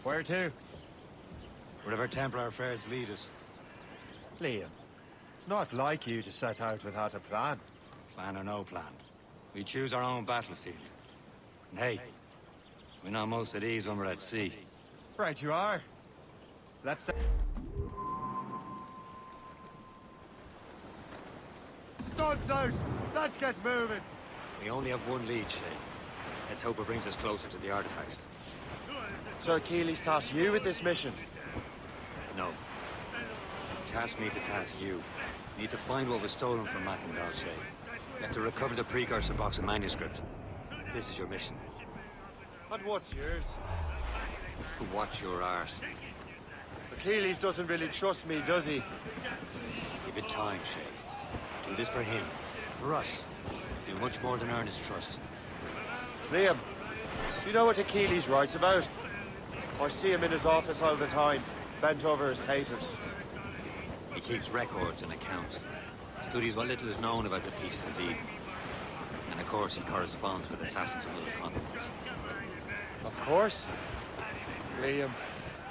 Where to? Wherever Templar affairs lead us. Liam, it's not like you to set out without a plan. Plan or no plan. We choose our own battlefield. And hey, we're not most at ease when we're at sea. Right you are. Let's say... Studs out! Let's get moving! We only have one lead, Shay. Let's hope it brings us closer to the artifacts. Sir Keeley's tasked you with this mission. No. He tasked me to task you. We need to find what was stolen from Mackendal, Shay. You have to recover the precursor box of manuscript. This is your mission. And what's yours? To watch your arse. Achilles doesn't really trust me, does he? Give it time, Shay. Do this for him. For us. Do much more than earn his trust. Liam, do you know what Achilles writes about? I see him in his office all the time, bent over his papers. He keeps records and accounts. Studies what little is known about the pieces of Eden. And of course he corresponds with assassins of other continents. Of course. Liam,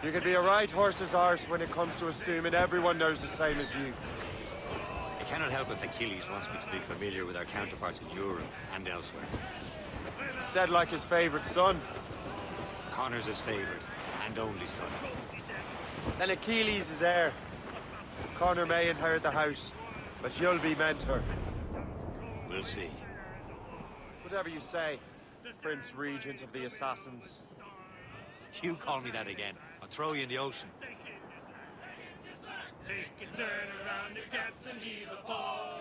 you can be a right horse's arse when it comes to assuming everyone knows the same as you. I cannot help if Achilles wants me to be familiar with our counterparts in Europe and elsewhere. Said like his favorite son. Connor's his favorite and only son. Then Achilles is heir. Connor may inherit the house, but you'll be mentor. We'll see. Whatever you say, Prince Regent of the Assassins. You call me that again. I'll throw you in the ocean. Take a turn around the captain, heave a ball.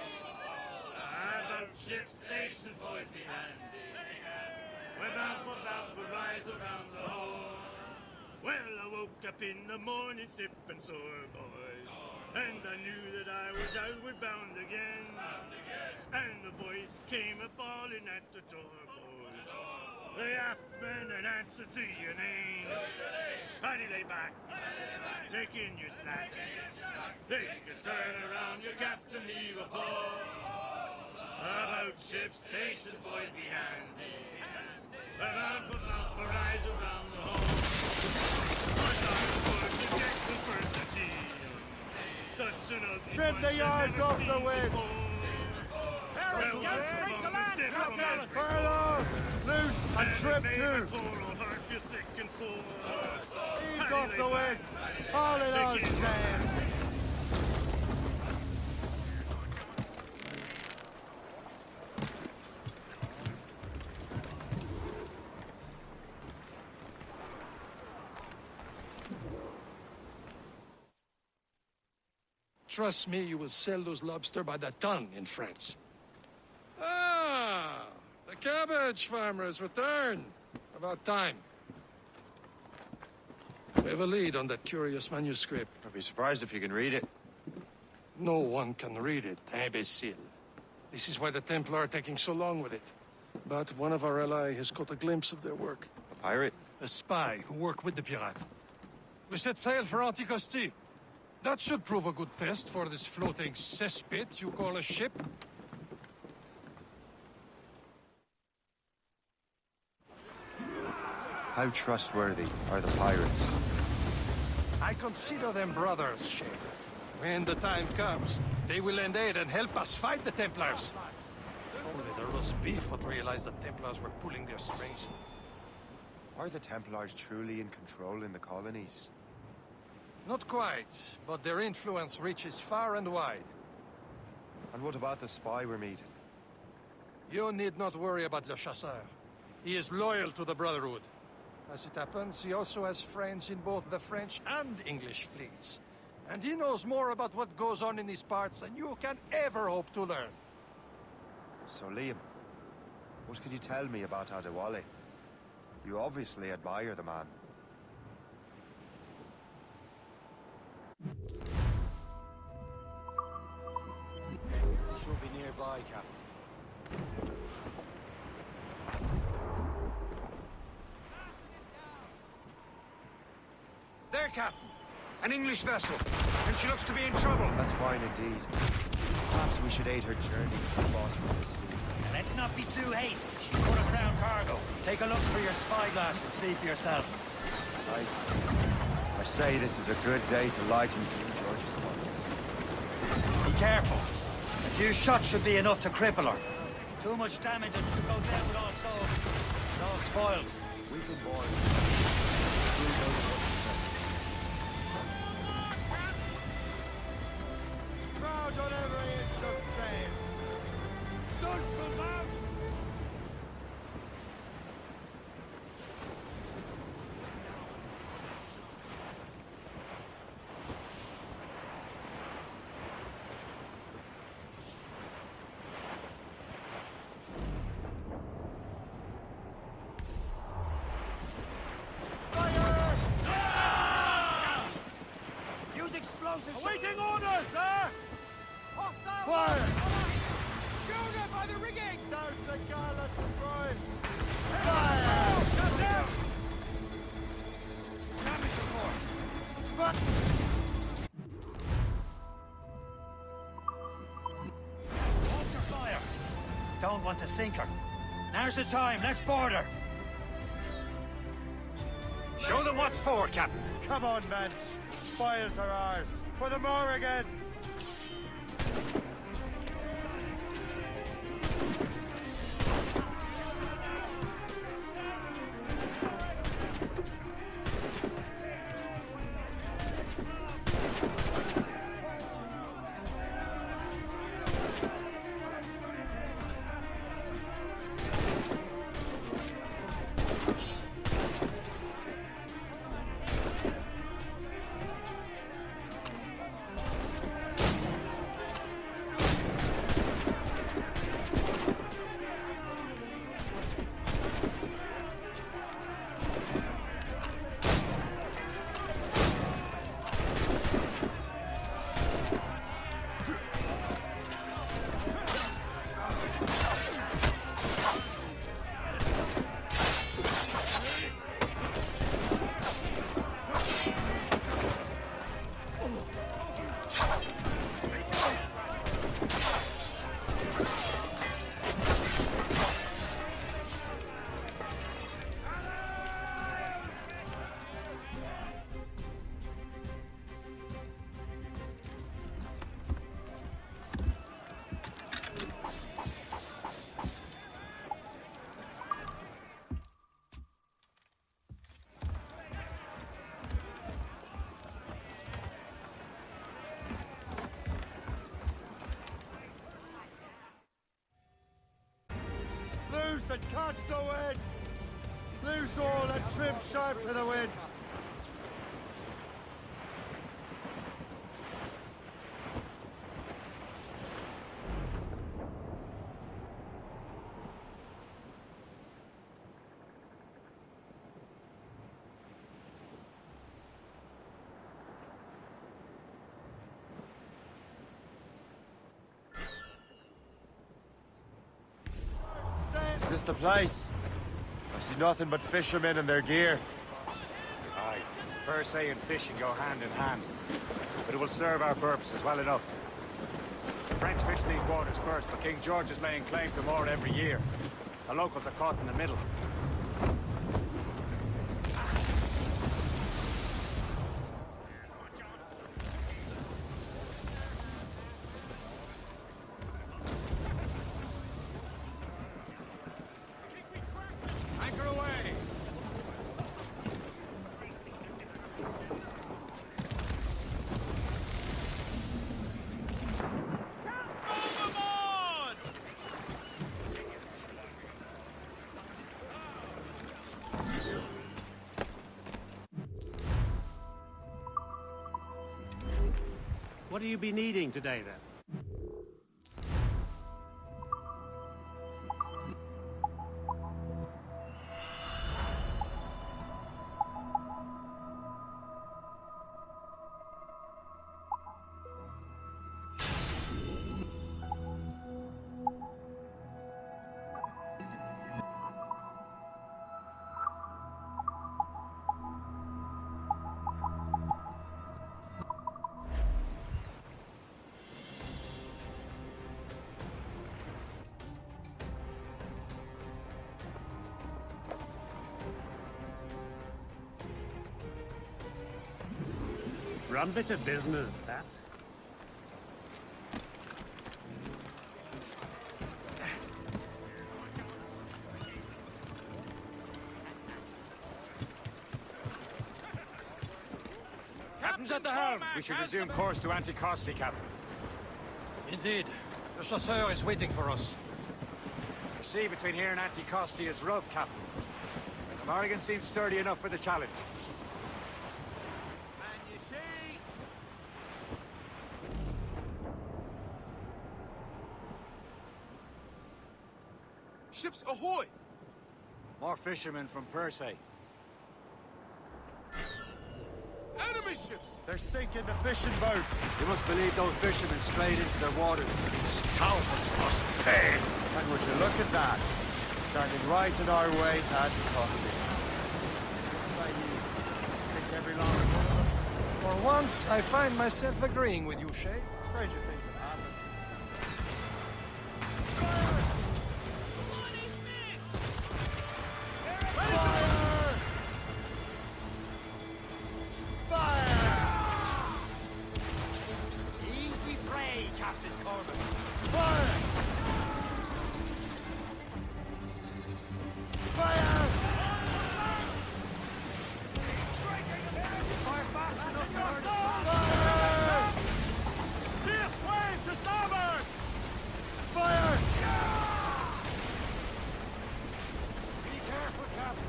About ship stations, boys behind. We're bound for Valparaiso around the hole. Well, I woke up in the morning, stiff and sore, boys. And I knew that I was outward bound again. And the voice came a-falling at the door, boys. The aftman an answer to your name. Paddy lay back, take in your slack. Take a turn around your capstan, heave a ball. About ship stations, boys behind. Around for Valparaiso around the hole. Such an ugly Trim the yards off the wind! Harris, get straight to land! Furlough! Loose and trim too! Ease off the wind! All in all, sail! Trust me, you will sell those lobster by the ton in France. Ah, the cabbage farmer has returned. About time. We have a lead on that curious manuscript. I'd be surprised if you can read it. No one can read it, imbecile. This is why the Templar are taking so long with it. But one of our allies has caught a glimpse of their work. A pirate? A spy who worked with the pirate. We set sail for Anticosti. That should prove a good test for this floating cesspit you call a ship. How trustworthy are the pirates? I consider them brothers, Shay. When the time comes, they will lend aid and help us fight the Templars. If only the roast beef would realize the Templars were pulling their strings. Are the Templars truly in control in the colonies? Not quite, but their influence reaches far and wide. And what about the spy we're meeting? You need not worry about Le Chasseur. He is loyal to the Brotherhood. As it happens, he also has friends in both the French and English fleets. And he knows more about what goes on in these parts than you can ever hope to learn. So, Liam, what could you tell me about Adewale? You obviously admire the man. Should be nearby, Captain. There, Captain. An English vessel. And she looks to be in trouble. That's fine indeed. Perhaps we should aid her journey to the bottom of the sea. Let's not be too hasty. She's put a crown cargo. Take a look through your spyglass and see for yourself. tight. I say this is a good day to lighten King George's pockets. Be careful. A few shots should be enough to cripple her. Too much damage and she'll go down with all souls. It all spoils. Weeping boys. Who knows what to say? Crowd on every inch of sand. Stunts out! Explosives! Awaiting orders, sir! Hostile! Fire! Schooner by the rigging! Douse the gallants and bribes! Fire! Cut down! Damage report! Hold your fire! Don't want to sink her. Now's the time, let's board her! Show them what's for, Captain. Come on, men. Spoils are ours. For the Morrigan! Loose and catch the wind! Loose all and trim sharp to the wind! Is this the place? I see nothing but fishermen and their gear. Aye, per se and fishing go hand in hand. But it will serve our purposes well enough. The French fish these waters first, but King George is laying claim to more every year. The locals are caught in the middle. Anchor away! What do you be needing today, then? Rum bit of business, that. Captain's at the helm. We should resume course to Anticosti, Captain. Indeed. The chasseur is waiting for us. The sea between here and Anticosti is rough, Captain. The Morrigan seems sturdy enough for the challenge. Ships ahoy! More fishermen from Persay. Enemy ships! They're sinking the fishing boats. You must believe those fishermen strayed into their waters. Scoundrels must pay! And would you look at that? Standing right in our way to Anticosti. Yes, I knew. Sink every last one of them. For once, I find myself agreeing with you, Shay. Stranger things have happened. Easy prey, Captain Corbin. Fire! Fire! Fire fast enough to hurt us. Fire! Fierce wave to starboard! Fire! Be careful, Captain.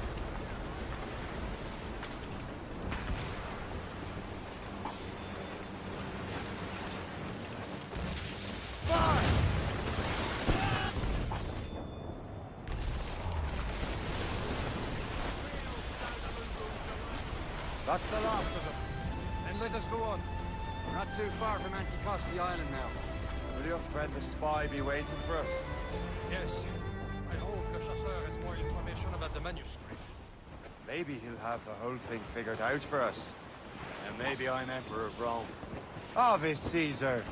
That's the last of them. Then let us go on. We're not too far from Anticosti Island now. Will your friend the spy be waiting for us? Yes. I hope Le Chasseur has more information about the manuscript. Maybe he'll have the whole thing figured out for us. And maybe I'm Emperor of Rome. Ave Caesar!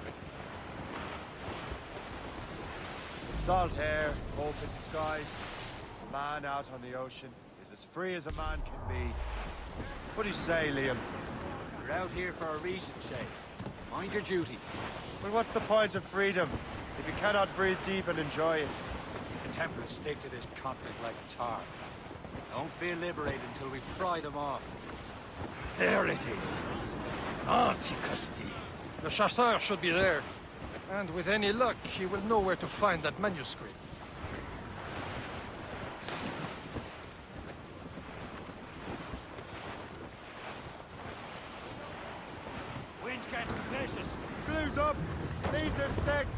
Salt air, open skies. A man out on the ocean is as free as a man can be. What do you say, Liam? We're out here for a reason, Shay. Mind your duty. Well, what's the point of freedom if you cannot breathe deep and enjoy it? The Templars stick to this continent like tar. Don't feel liberated until we pry them off. There it is. Anticosti. Le Chasseur should be there. And with any luck, he will know where to find that manuscript. Wind's getting vicious. Blues up! These are sticks!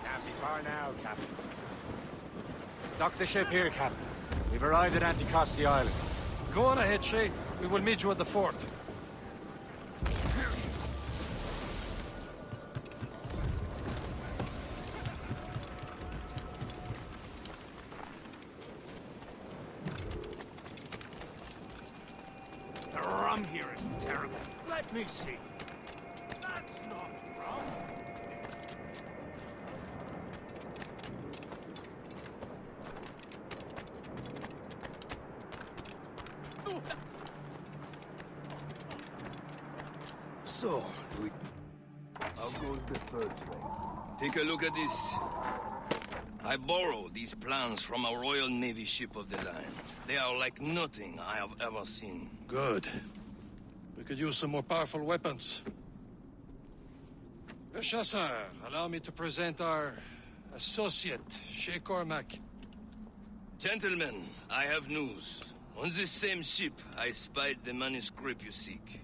Can't be far now, Captain. Dock the ship here, Captain. We've arrived at Anticosti Island. Go on ahead, Shay. We will meet you at the fort. The rum here is terrible. Let me see. That's not rum. So, how goes the first thing? Take a look at this. I borrowed these plans from a Royal Navy ship of the line. They are like nothing I have ever seen. Good. We could use some more powerful weapons. Le Chasseur, allow me to present our associate, Shay Cormac. Gentlemen, I have news. On this same ship, I spied the manuscript you seek.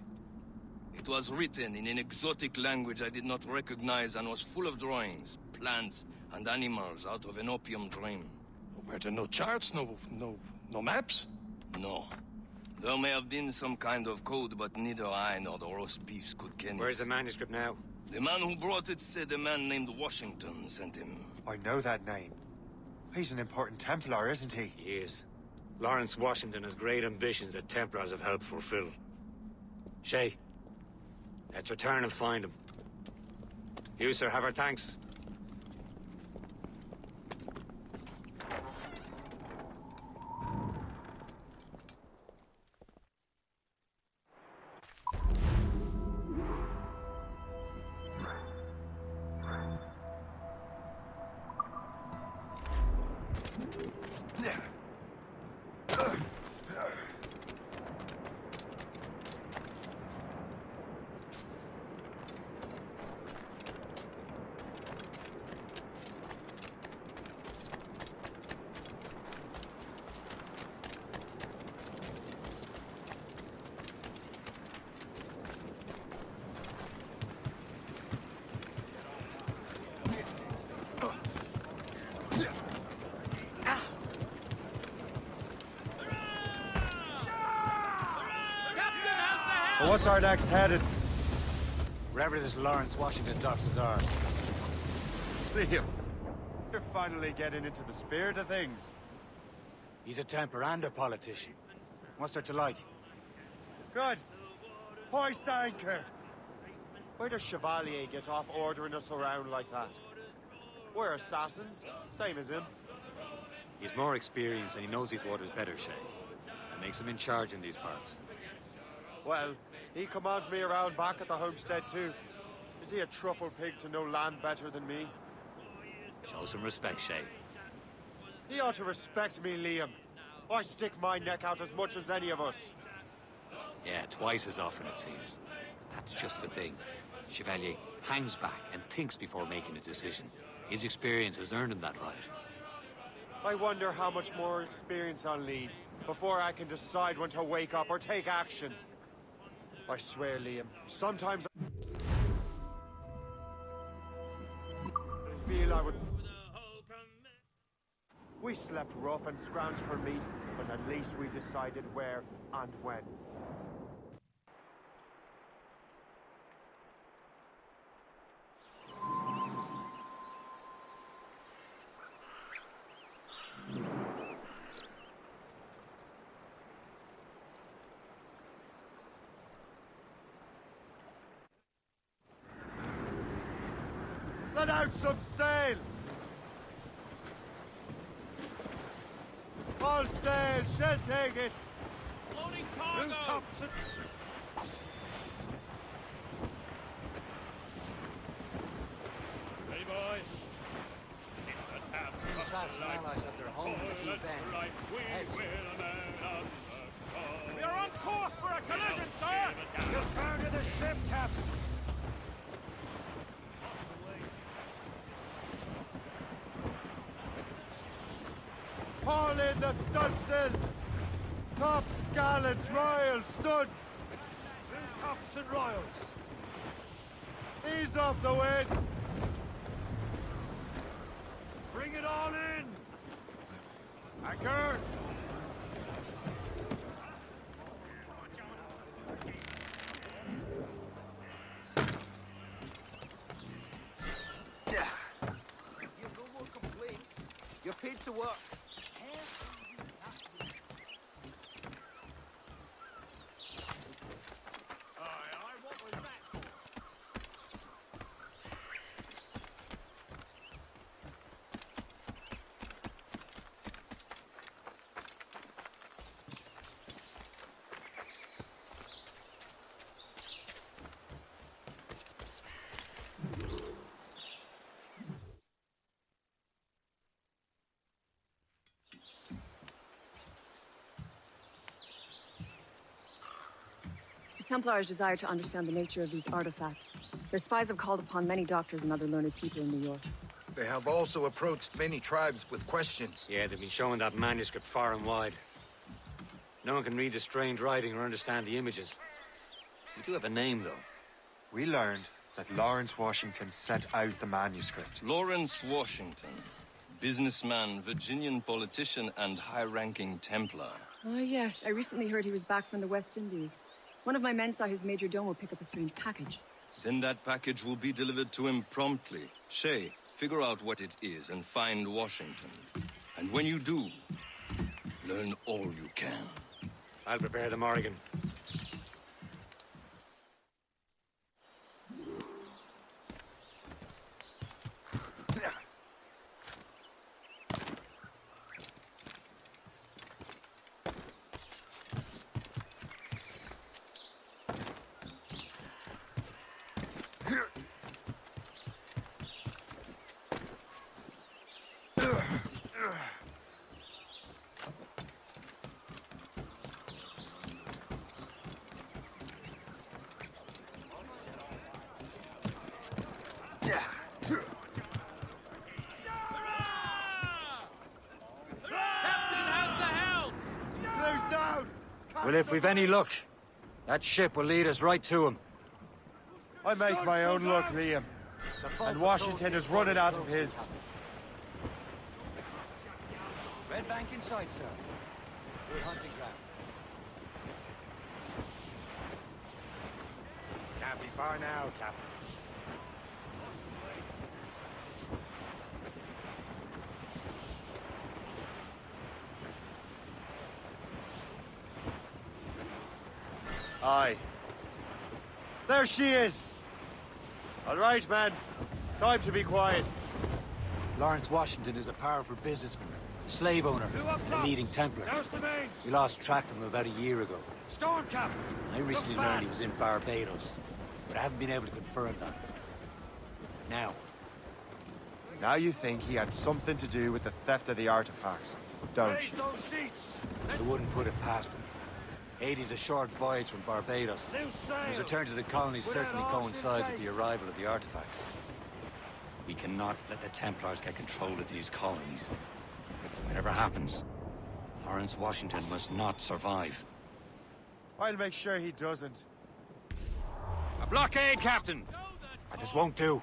It was written in an exotic language I did not recognize and was full of drawings, plants, and animals out of an opium dream. Were there no charts, no maps? No. There may have been some kind of code, but neither I nor the roast beefs could ken it. Where's the manuscript now? The man who brought it said a man named Washington sent him. I know that name. He's an important Templar, isn't he? He is. Lawrence Washington has great ambitions that Templars have helped fulfill. Shay, let's return and find him. You, sir, have our thanks. But what's our next headed? Wherever this Lawrence Washington docks is ours. Liam, you're finally getting into the spirit of things. He's a temper and a politician. What's there to like? Good. Hoist anchor. Where does Chevalier get off ordering us around like that? We're assassins, same as him. He's more experienced and he knows these waters better, Shay. That makes him in charge in these parts. Well, he commands me around back at the homestead too. Is he a truffle pig to know land better than me? Show some respect, Shay. He ought to respect me, Liam. I stick my neck out as much as any of us. Yeah, twice as often it seems. That's just the thing. Chevalier hangs back and thinks before making a decision. His experience has earned him that right. I wonder how much more experience I'll need before I can decide when to wake up or take action. I swear, Liam, sometimes I feel I would... We slept rough and scrounged for meat, but at least we decided where and when. Let out some sail! All sail, shall take it! Floating cargo! Who's Thompson? Ready, boys? It's a tap The assassin allies have their home in T Bend. Heads. We are on course for a collision, sir! Just turn to the ship, Captain. Haul in the stunsails! Tops, gallants, royals, studs! Who's Thompson Royals? Ease off the wind! Bring it all in! Anchor! You've no more complaints. You're paid to work. Templars desire to understand the nature of these artifacts. Their spies have called upon many doctors and other learned people in New York. They have also approached many tribes with questions. Yeah, they've been showing that manuscript far and wide. No one can read the strange writing or understand the images. We do have a name, though. We learned that Lawrence Washington sent out the manuscript. Lawrence Washington. Businessman, Virginian politician, and high-ranking Templar. Oh, yes. I recently heard he was back from the West Indies. One of my men saw his major domo pick up a strange package. Then that package will be delivered to him promptly. Shay, figure out what it is and find Washington. And when you do, learn all you can. I'll prepare the Morrigan. Well, if we've any luck, that ship will lead us right to him. I make my own luck, Liam. And Washington is running out of his. Red Bank in sight, sir. Good hunting ground. Can't be far now, Captain. Aye. There she is! All right, man. Time to be quiet. Lawrence Washington is a powerful businessman, slave owner, and a leading Templar. We lost track of him about a year ago. Storm Captain! I recently learned he was in Barbados, but I haven't been able to confirm that. Now you think he had something to do with the theft of the artifacts, don't you? I wouldn't put it past him. Haiti's a short voyage from Barbados. His return to the colonies certainly coincides with the arrival of the artifacts. We cannot let the Templars get control of these colonies. Whatever happens, Lawrence Washington must not survive. I'll make sure he doesn't. A blockade, Captain! This won't do.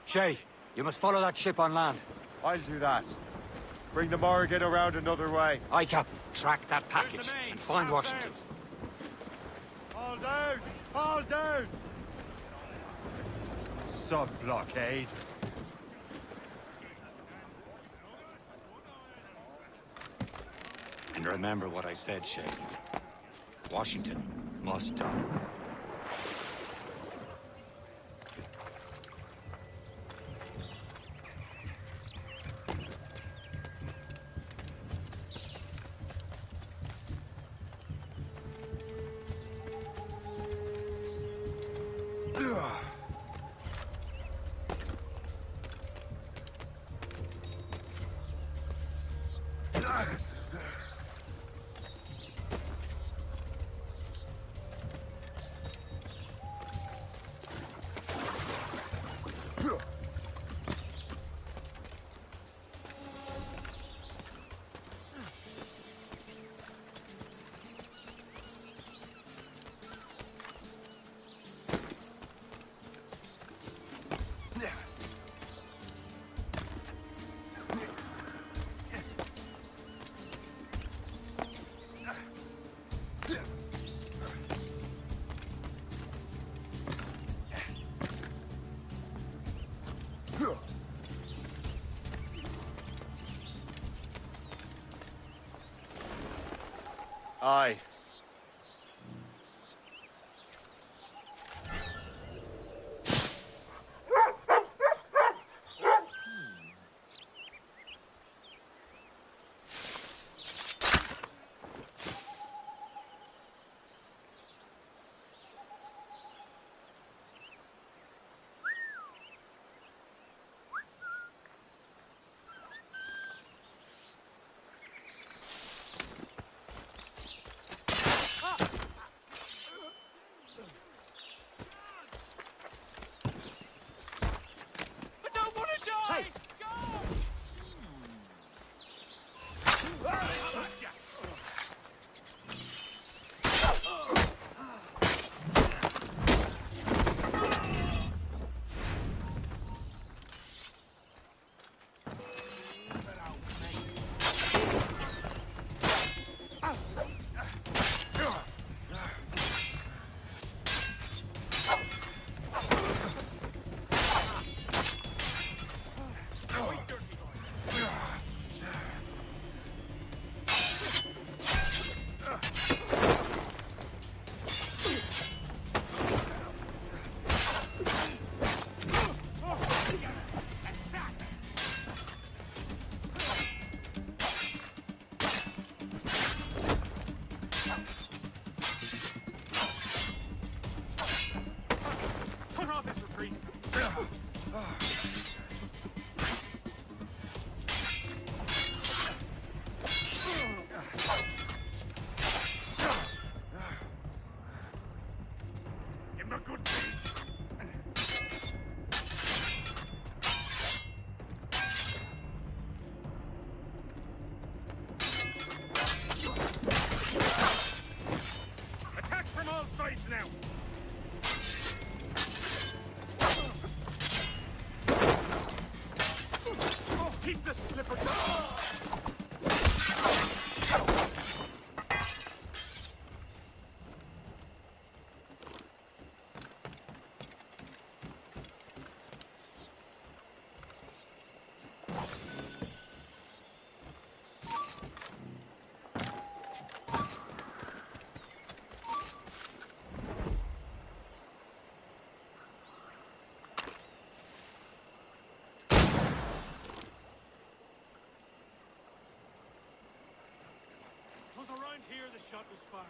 Shay, you must follow that ship on land. I'll do that. Bring the Morrigan around another way. Aye, Captain. Track that package and find Washington. All down! All down! Sub-blockade. And remember what I said, Shay. Washington must die. Aye. And here the shot was fired.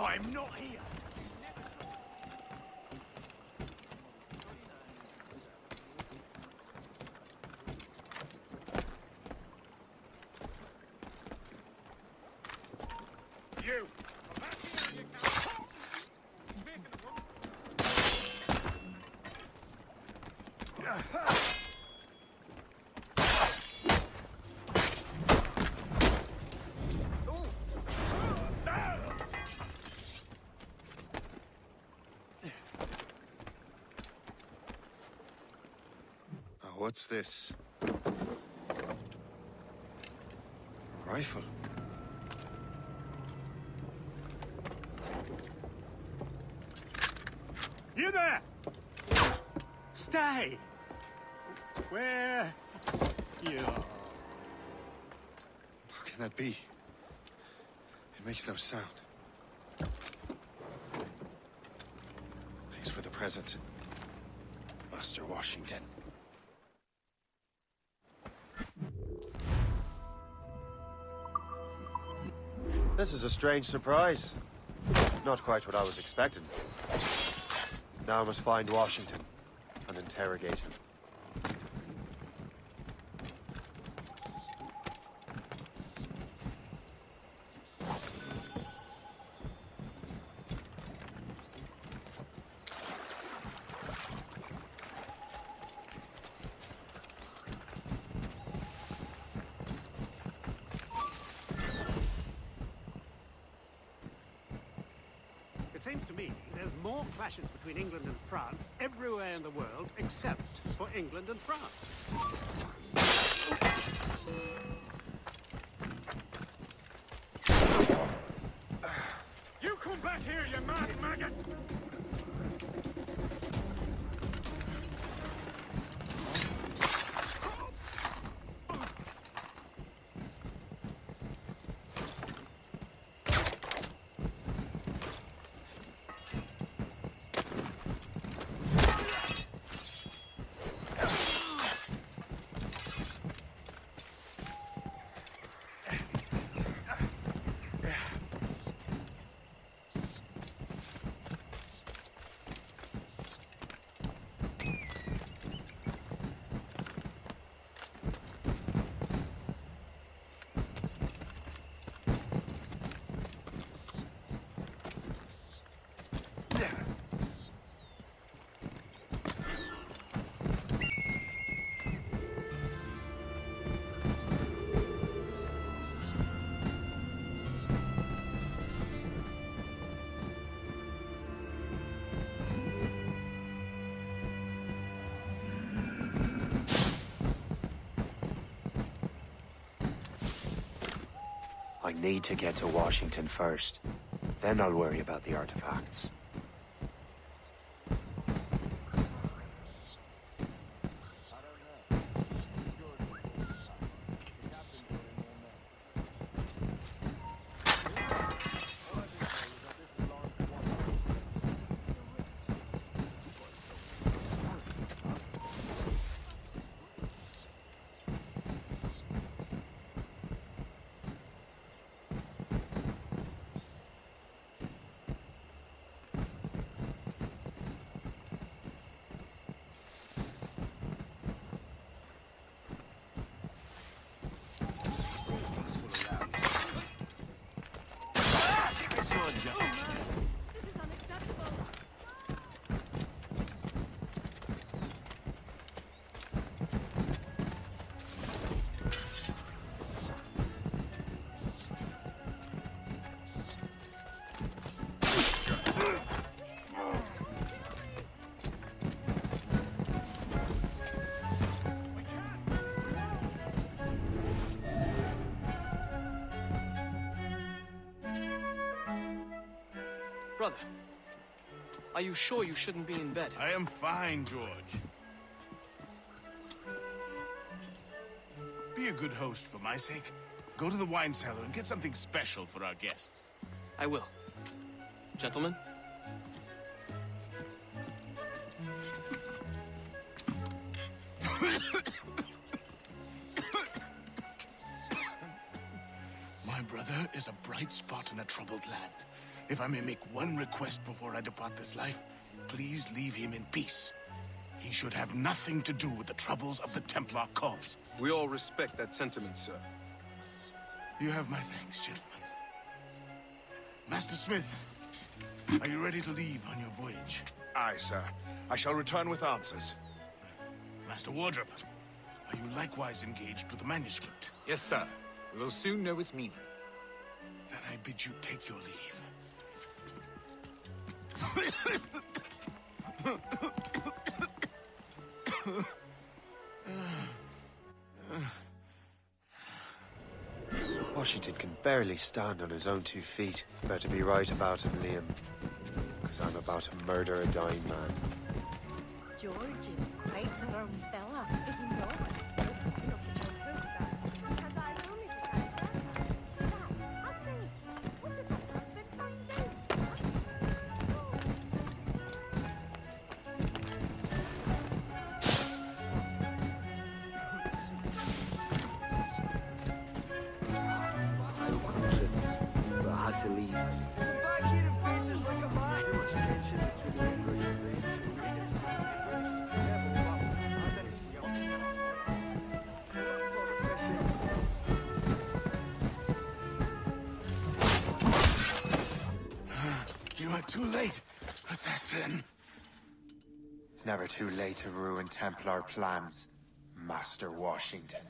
I'm not here. You! What's this? A rifle. You there! Stay! Where you are. How can that be? It makes no sound. Thanks for the present, Master Washington. This is a strange surprise. Not quite what I was expecting. Now I must find Washington and interrogate him. It seems to me there's more clashes between England and France everywhere in the world except for England and France. You come back here, you mad maggot! I need to get to Washington first. Then I'll worry about the artifacts. Are you sure you shouldn't be in bed? I am fine, George. Be a good host for my sake. Go to the wine cellar and get something special for our guests. I will. Gentlemen? My brother is a bright spot in a troubled land. If I may make one request before I depart this life, please leave him in peace. He should have nothing to do with the troubles of the Templar cause. We all respect that sentiment, sir. You have my thanks, gentlemen. Master Smith, are you ready to leave on your voyage? Aye, sir. I shall return with answers. Master Wardrop, are you likewise engaged with the manuscript? Yes, sir. We will soon know its meaning. Then I bid you take your leave. Washington can barely stand on his own 2 feet. Better be right about him, Liam. Because I'm about to murder a dying man. George is quite a rum fella, is he not? To leave. Back here in faces like a man. Too much tension between the English and French. You are too late, assassin. It's never too late to ruin Templar plans, Master Washington.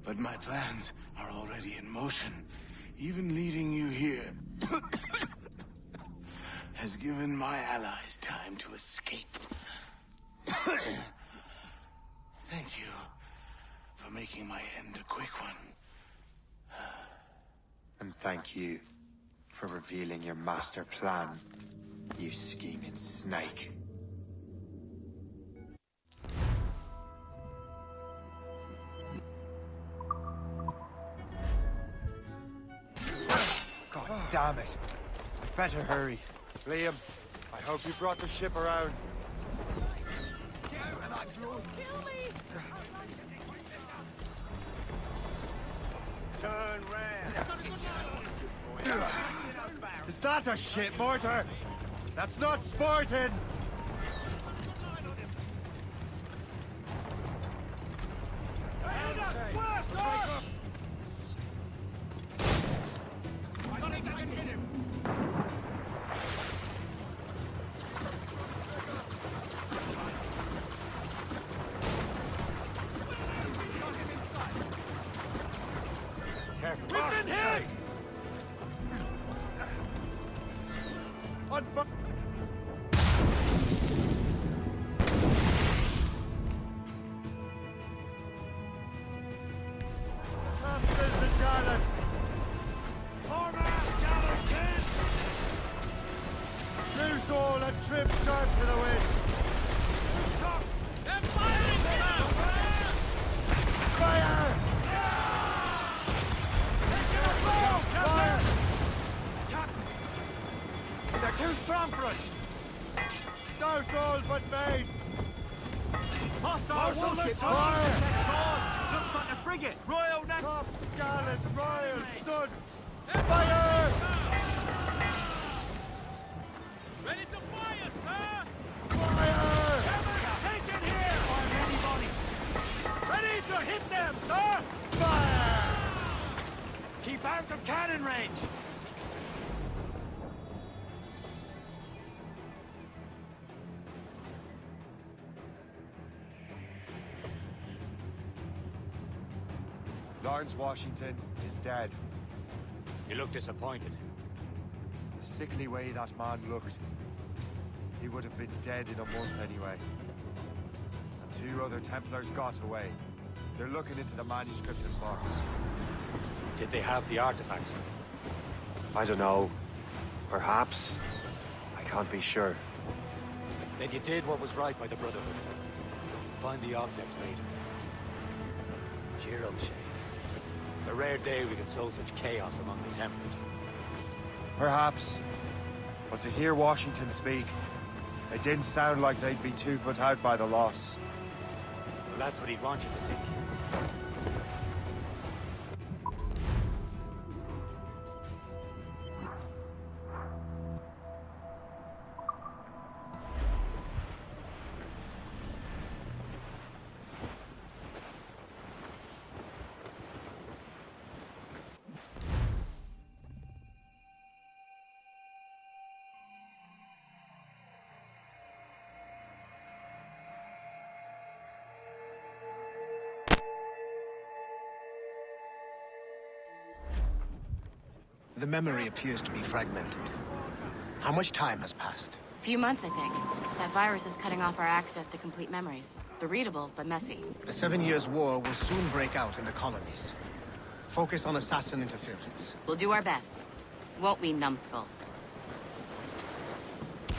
But my plans are already in motion. Even leading you here has given my allies time to escape. Thank you for making my end a quick one. And thank you for revealing your master plan, you scheming snake. God damn it. Better hurry. Liam, I hope you brought the ship around. Turn round. Is that a shit mortar? That's not sporting! Trim sharp to the wind. Stop! They're firing now! Fire! Fire! They're too strong for us! No souls but mates! Hostile warship! Fire! Looks like a frigate! Royal Navy! Tops, gallants, royals, studs! Fire! Ready to fire, sir! Fire! Take it here! On anybody! Ready to hit them, sir! Fire! Keep out of cannon range! Lawrence Washington is dead. You look disappointed. The sickly way that man looked, he would have been dead in a month anyway. And 2 other Templars got away. They're looking into the manuscript and box. Did they have the artifacts? I don't know. Perhaps. I can't be sure. Then you did what was right by the Brotherhood. Find the object later. Cheer up, Shay. It's a rare day we can sow such chaos among the Templars. Perhaps. But to hear Washington speak, it didn't sound like they'd be too put out by the loss. Well, that's what he'd want you to think. The memory appears to be fragmented. How much time has passed? A few months, I think. That virus is cutting off our access to complete memories. They're readable, but messy. The 7 Years' War will soon break out in the colonies. Focus on assassin interference. We'll do our best. Won't we, numbskull?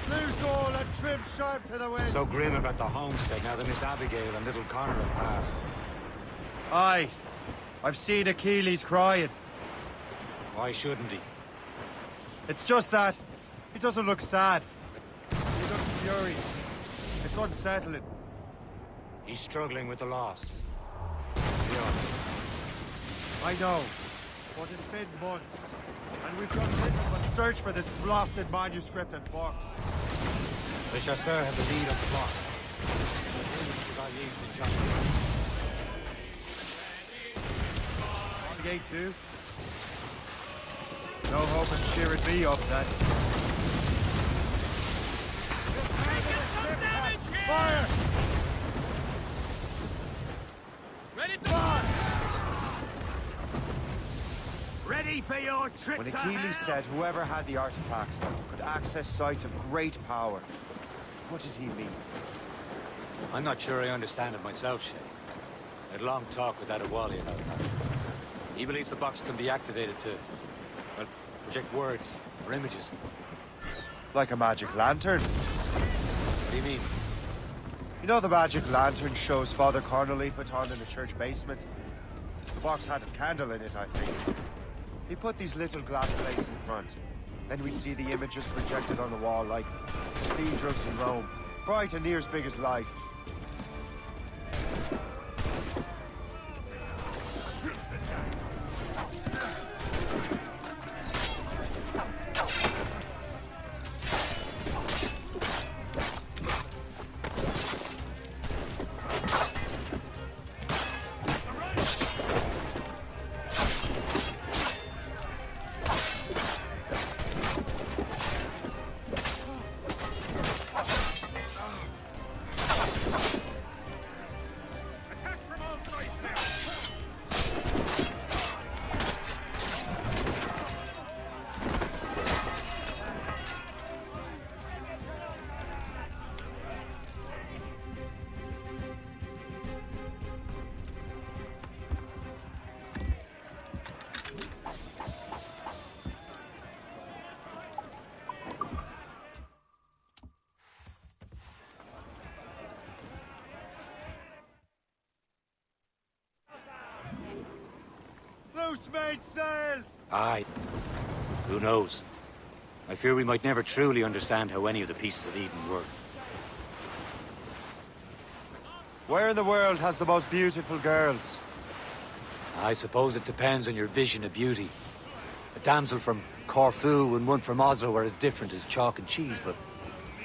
Loose all and trim sharp to the wind. So grim about the homestead now that Miss Abigail and little Connor have passed. Aye. I've seen Achilles crying. Why shouldn't he? It's just that. He doesn't look sad. He looks furious. It's unsettling. He's struggling with the loss. I know. But it's been months. And we've done little but search for this blasted manuscript and box. The chasseur has a lead on the plot. Gate 2. No hope in cheering me up then. Fire! Ready to Ready for your trip When to Achilles hell? said whoever had the artifacts could access sites of great power, what did he mean? I'm not sure I understand it myself, Shay. I had a long talk with Adewale about that. He believes the box can be activated to, well, project words or images. Like a magic lantern? What do you mean? You know the magic lantern shows Father Connolly put on in the church basement? The box had a candle in it, I think. He put these little glass plates in front. Then we'd see the images projected on the wall like cathedrals in Rome. Bright and near as big as life. Loose made sails! Aye. Who knows? I fear we might never truly understand how any of the pieces of Eden work. Where in the world has the most beautiful girls? I suppose it depends on your vision of beauty. A damsel from Corfu and one from Oslo are as different as chalk and cheese, but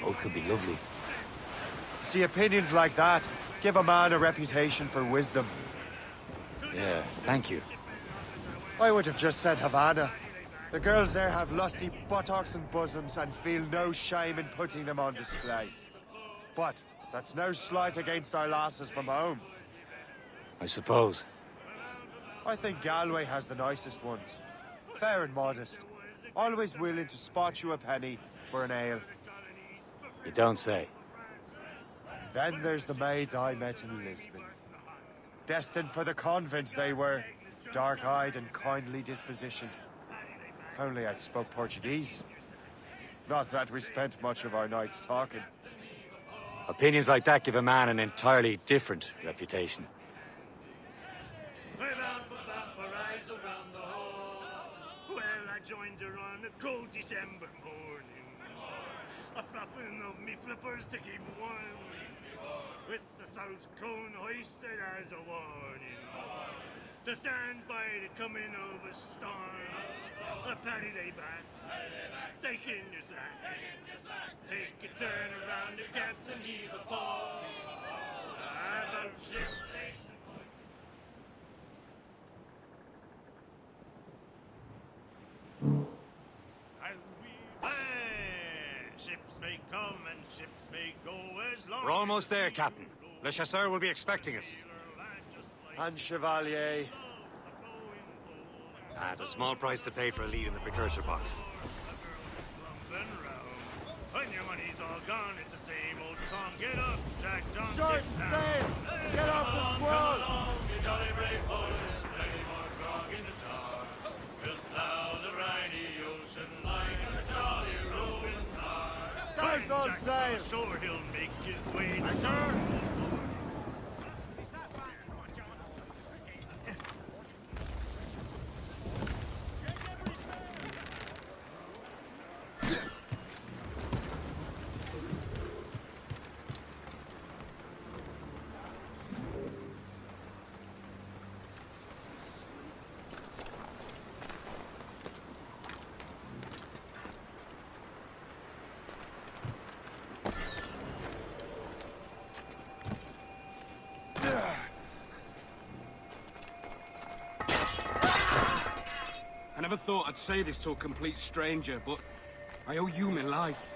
both can be lovely. See, opinions like that give a man a reputation for wisdom. Yeah, thank you. I would have just said Havana. The girls there have lusty buttocks and bosoms and feel no shame in putting them on display. But that's no slight against our lasses from home. I suppose. I think Galway has the nicest ones. Fair and modest. Always willing to spot you a penny for an ale. You don't say. Then there's the maids I met in Lisbon. Destined for the convent they were. Dark-eyed and kindly dispositioned. If only I'd spoke Portuguese. Not that we spent much of our nights talking. Opinions like that give a man an entirely different reputation. We're bound for Valparaiso round the hole. Well, I joined her on a cold December morning. A flapping of me flippers to keep warm. With the south cone hoisted as a warning. To stand by the coming of a storm. A paddy lay back, take in your slack. Take a turn around the gaps and heave the ball. About ship's station. As we ships may come and ships may go as long. We're almost there, Captain. Le Chasseur will be expecting us. And Chevalier. It's a small price to pay for a lead in the precursor box. When your money's all gone, it's the same old song. Get up, Jack Johnson. Short sail! Get off the squall! You jolly brave boys, plenty more grog in the jar. We'll plow the briny ocean like a jolly rolling tar. There's all sail! Sure, he'll make his way to sir. I never thought I'd say this to a complete stranger, but I owe you my life.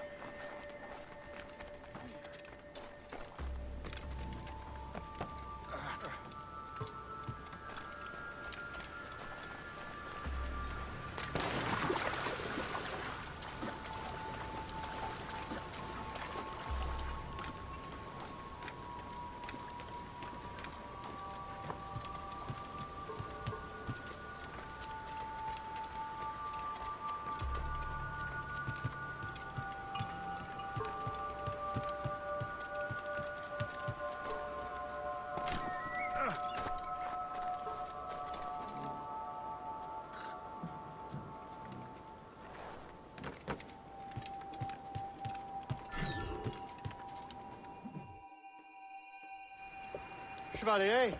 Chevalier,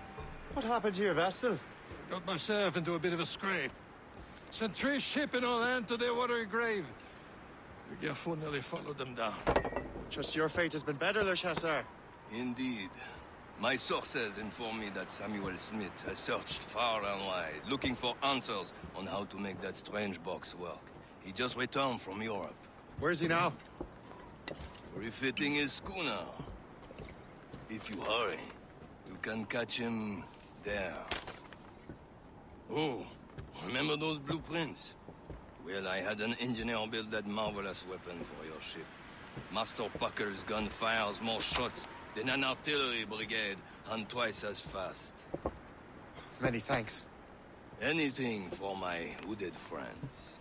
what happened to your vessel? Got myself into a bit of a scrape. Sent 3 ships in all hand to their watery grave. The Gerfaut nearly followed them down. Just your fate has been better, Le Chasseur. Indeed. My sources inform me that Samuel Smith has searched far and wide, looking for answers on how to make that strange box work. He just returned from Europe. Where's he now? Refitting his schooner. If you hurry, you can catch him there. Oh, remember those blueprints? Well, I had an engineer build that marvelous weapon for your ship. Master Puckle's gun fires more shots than an artillery brigade, and twice as fast. Many thanks. Anything for my hooded friends.